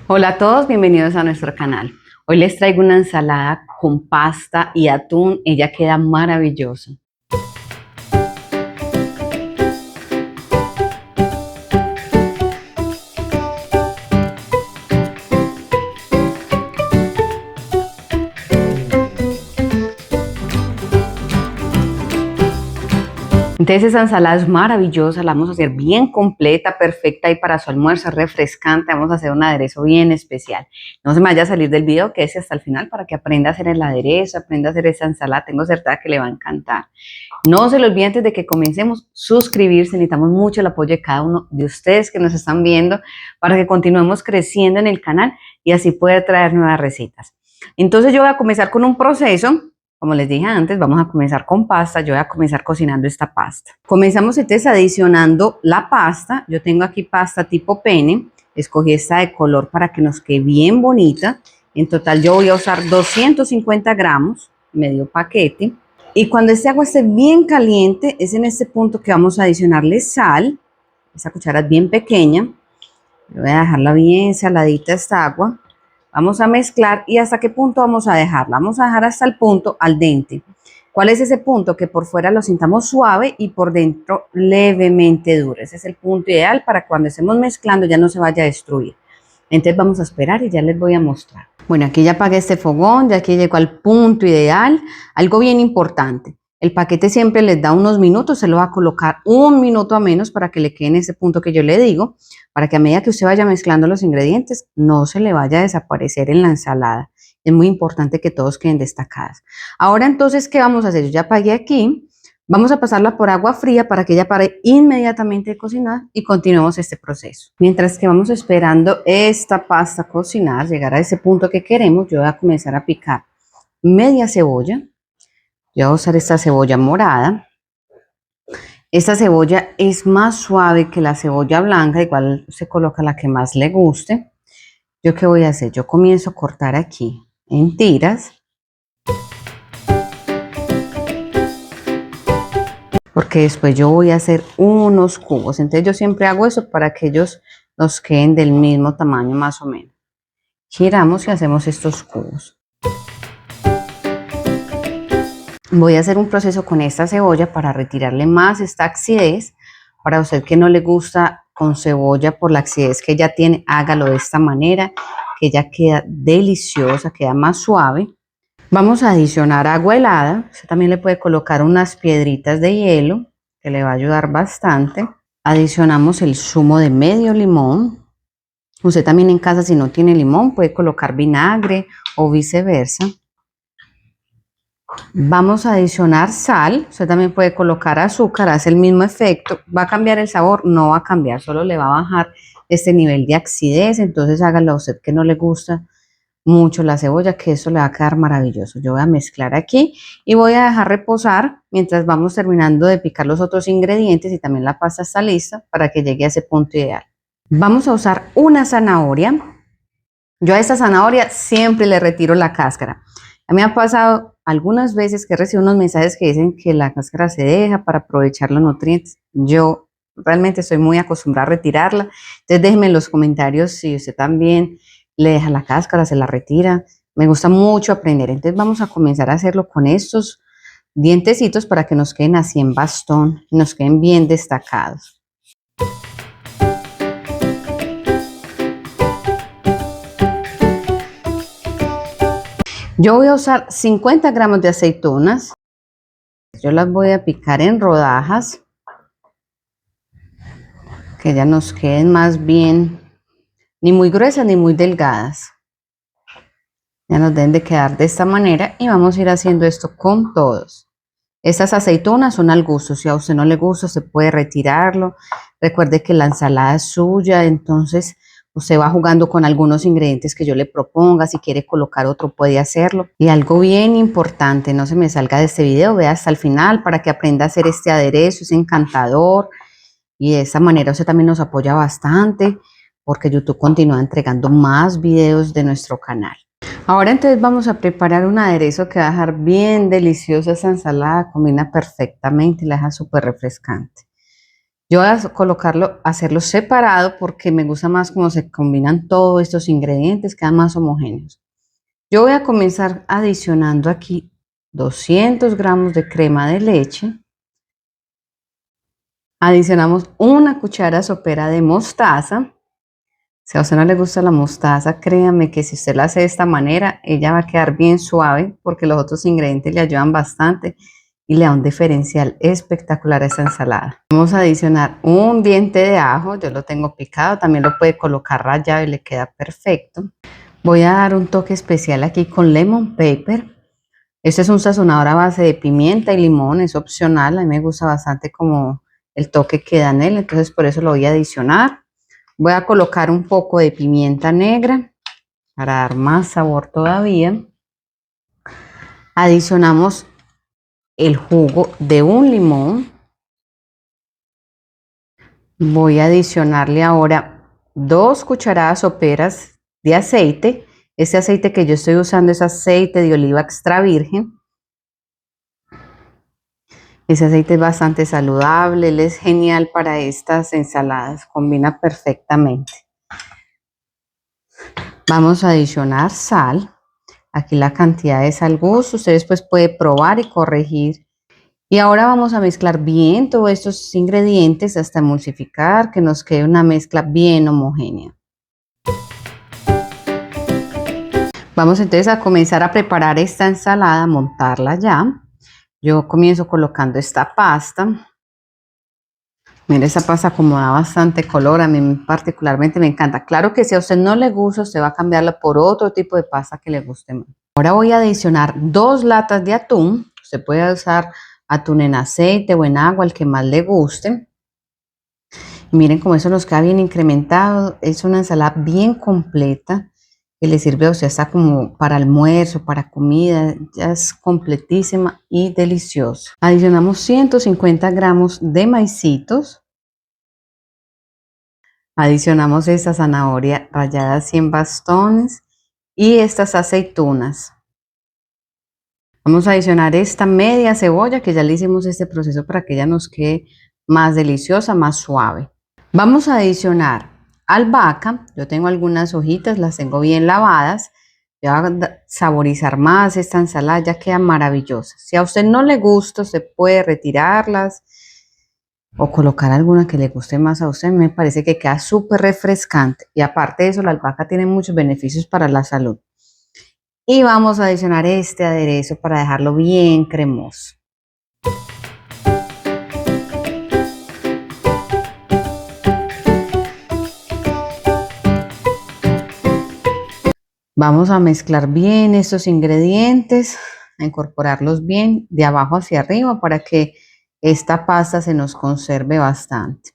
Hola a todos, bienvenidos a nuestro canal. Hoy les traigo una ensalada con pasta y atún, ella queda maravillosa. Entonces esa ensalada es maravillosa, la vamos a hacer bien completa, perfecta y para su almuerzo refrescante. Vamos a hacer un aderezo bien especial. No se me vaya a salir del video, quédese hasta el final para que aprenda a hacer el aderezo, aprenda a hacer esa ensalada. Tengo certeza que le va a encantar. No se lo olvide antes de que comencemos, suscribirse. Necesitamos mucho el apoyo de cada uno de ustedes que nos están viendo para que continuemos creciendo en el canal y así poder traer nuevas recetas. Entonces yo voy a comenzar con un proceso. Como les dije antes, vamos a comenzar con pasta. Yo voy a comenzar cocinando esta pasta. Comenzamos entonces adicionando la pasta. Yo tengo aquí pasta tipo pene. Escogí esta de color para que nos quede bien bonita. En total yo voy a usar 250 gramos, medio paquete. Y cuando este agua esté bien caliente, es en este punto que vamos a adicionarle sal. Esa cuchara es bien pequeña. Voy a dejarla bien saladita esta agua. Vamos a mezclar. ¿Y hasta qué punto vamos a dejarla? Vamos a dejar hasta el punto al dente. ¿Cuál es ese punto? Que por fuera lo sintamos suave y por dentro levemente duro. Ese es el punto ideal para cuando estemos mezclando ya no se vaya a destruir. Entonces vamos a esperar y ya les voy a mostrar. Bueno, aquí ya apagué este fogón, ya aquí llegó al punto ideal. Algo bien importante. El paquete siempre les da unos minutos, se lo va a colocar un minuto a menos para que le quede en ese punto que yo le digo, para que a medida que usted vaya mezclando los ingredientes, no se le vaya a desaparecer en la ensalada. Es muy importante que todos queden destacadas. Ahora entonces, ¿qué vamos a hacer? Yo ya apagué aquí, vamos a pasarla por agua fría para que ella pare inmediatamente de cocinar y continuemos este proceso. Mientras que vamos esperando esta pasta a cocinar, llegar a ese punto que queremos, yo voy a comenzar a picar media cebolla. Yo voy a usar esta cebolla morada. Esta cebolla es más suave que la cebolla blanca, igual se coloca la que más le guste. ¿Yo qué voy a hacer? Yo comienzo a cortar aquí en tiras. Porque después yo voy a hacer unos cubos. Entonces yo siempre hago eso para que ellos nos queden del mismo tamaño más o menos. Giramos y hacemos estos cubos. Voy a hacer un proceso con esta cebolla para retirarle más esta acidez. Para usted que no le gusta con cebolla por la acidez que ella tiene, hágalo de esta manera, que ella queda deliciosa, queda más suave. Vamos a adicionar agua helada. Usted también le puede colocar unas piedritas de hielo, que le va a ayudar bastante. Adicionamos el zumo de medio limón. Usted también en casa, si no tiene limón, puede colocar vinagre o viceversa. Vamos a adicionar sal. Usted también puede colocar azúcar, hace el mismo efecto. ¿Va a cambiar el sabor? No va a cambiar, solo le va a bajar este nivel de acidez. Entonces hágalo a usted que no le gusta mucho la cebolla, que eso le va a quedar maravilloso. Yo voy a mezclar aquí y voy a dejar reposar mientras vamos terminando de picar los otros ingredientes y también la pasta está lista para que llegue a ese punto ideal. Vamos a usar una zanahoria. Yo a esta zanahoria siempre le retiro la cáscara. A mí me ha pasado algunas veces que recibo unos mensajes que dicen que la cáscara se deja para aprovechar los nutrientes. Yo realmente estoy muy acostumbrada a retirarla. Entonces déjenme en los comentarios si usted también le deja la cáscara, se la retira. Me gusta mucho aprender. Entonces vamos a comenzar a hacerlo con estos dientecitos para que nos queden así en bastón y nos queden bien destacados. Yo voy a usar 50 gramos de aceitunas. Yo las voy a picar en rodajas, que ya nos queden más bien, ni muy gruesas ni muy delgadas. Ya nos deben de quedar de esta manera y vamos a ir haciendo esto con todos. Estas aceitunas son al gusto. Si a usted no le gusta, usted puede retirarlo. Recuerde que la ensalada es suya, entonces usted va jugando con algunos ingredientes que yo le proponga. Si quiere colocar otro, puede hacerlo. Y algo bien importante, no se me salga de este video, vea hasta el final para que aprenda a hacer este aderezo. Es encantador y de esa manera usted también nos apoya bastante porque YouTube continúa entregando más videos de nuestro canal. Ahora entonces vamos a preparar un aderezo que va a dejar bien deliciosa esa ensalada. Combina perfectamente y la deja súper refrescante. Yo voy a colocarlo, hacerlo separado porque me gusta más cómo se combinan todos estos ingredientes, quedan más homogéneos. Yo voy a comenzar adicionando aquí 200 gramos de crema de leche. Adicionamos una cuchara sopera de mostaza. Si a usted no le gusta la mostaza, créame que si usted la hace de esta manera, ella va a quedar bien suave porque los otros ingredientes le ayudan bastante y le da un diferencial espectacular a esta ensalada. Vamos a adicionar un diente de ajo, yo lo tengo picado, también lo puede colocar rallado y le queda perfecto. Voy a dar un toque especial aquí con lemon pepper. Este es un sazonador a base de pimienta y limón, es opcional, a mí me gusta bastante como el toque que da en él, entonces por eso lo voy a adicionar. Voy a colocar un poco de pimienta negra para dar más sabor todavía. Adicionamos el jugo de un limón. Voy a adicionarle ahora 2 cucharadas soperas de aceite. Este aceite que yo estoy usando es aceite de oliva extra virgen. Ese aceite es bastante saludable, él es genial para estas ensaladas, combina perfectamente. Vamos a adicionar sal. Aquí la cantidad es al gusto, usted después puede probar y corregir. Y ahora vamos a mezclar bien todos estos ingredientes hasta emulsificar, que nos quede una mezcla bien homogénea. Vamos entonces a comenzar a preparar esta ensalada, a montarla ya. Yo comienzo colocando esta pasta. Mire, esta pasta como da bastante color, a mí particularmente me encanta. Claro que si a usted no le gusta, usted va a cambiarla por otro tipo de pasta que le guste más. Ahora voy a adicionar 2 latas de atún. Usted puede usar atún en aceite o en agua, el que más le guste. Y miren cómo eso nos queda bien incrementado. Es una ensalada bien completa que le sirve a usted hasta como para almuerzo, para comida. Ya es completísima y deliciosa. Adicionamos 150 gramos de maicitos. Adicionamos esta zanahoria rallada así en bastones y estas aceitunas. Vamos a adicionar esta media cebolla que ya le hicimos este proceso para que ella nos quede más deliciosa, más suave. Vamos a adicionar albahaca. Yo tengo algunas hojitas, las tengo bien lavadas. Voy a saborizar más esta ensalada, ya queda maravillosa. Si a usted no le gusta, usted puede retirarlas o colocar alguna que le guste más a usted. Me parece que queda súper refrescante y aparte de eso la albahaca tiene muchos beneficios para la salud. Y vamos a adicionar este aderezo para dejarlo bien cremoso. Vamos a mezclar bien estos ingredientes, a incorporarlos bien de abajo hacia arriba para que esta pasta se nos conserve bastante.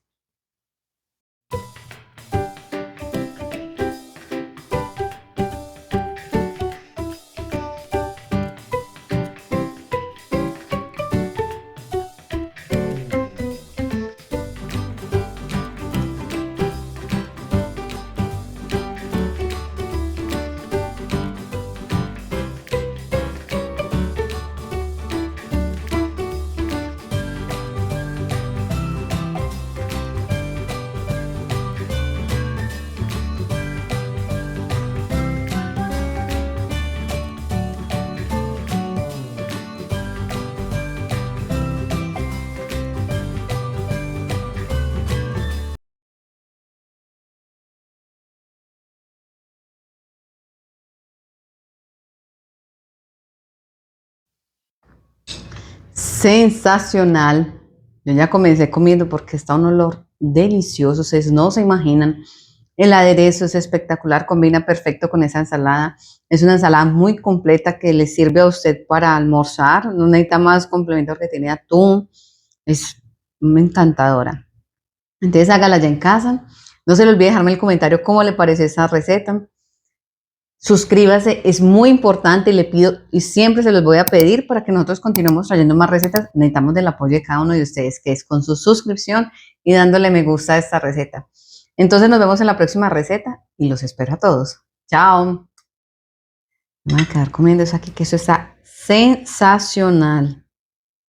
Sensacional. Yo ya comencé comiendo porque está un olor delicioso. Ustedes no se imaginan. El aderezo es espectacular, combina perfecto con esa ensalada. Es una ensalada muy completa que le sirve a usted para almorzar. No necesita más complemento porque tiene atún. Es encantadora. Entonces hágala ya en casa. No se le olvide dejarme el comentario cómo le parece esa receta. Suscríbase, es muy importante y le pido, y siempre se los voy a pedir para que nosotros continuemos trayendo más recetas. Necesitamos del apoyo de cada uno de ustedes, que es con su suscripción y dándole me gusta a esta receta. Entonces nos vemos en la próxima receta y los espero a todos. Chao. Me voy a quedar comiendo eso aquí, que eso está sensacional.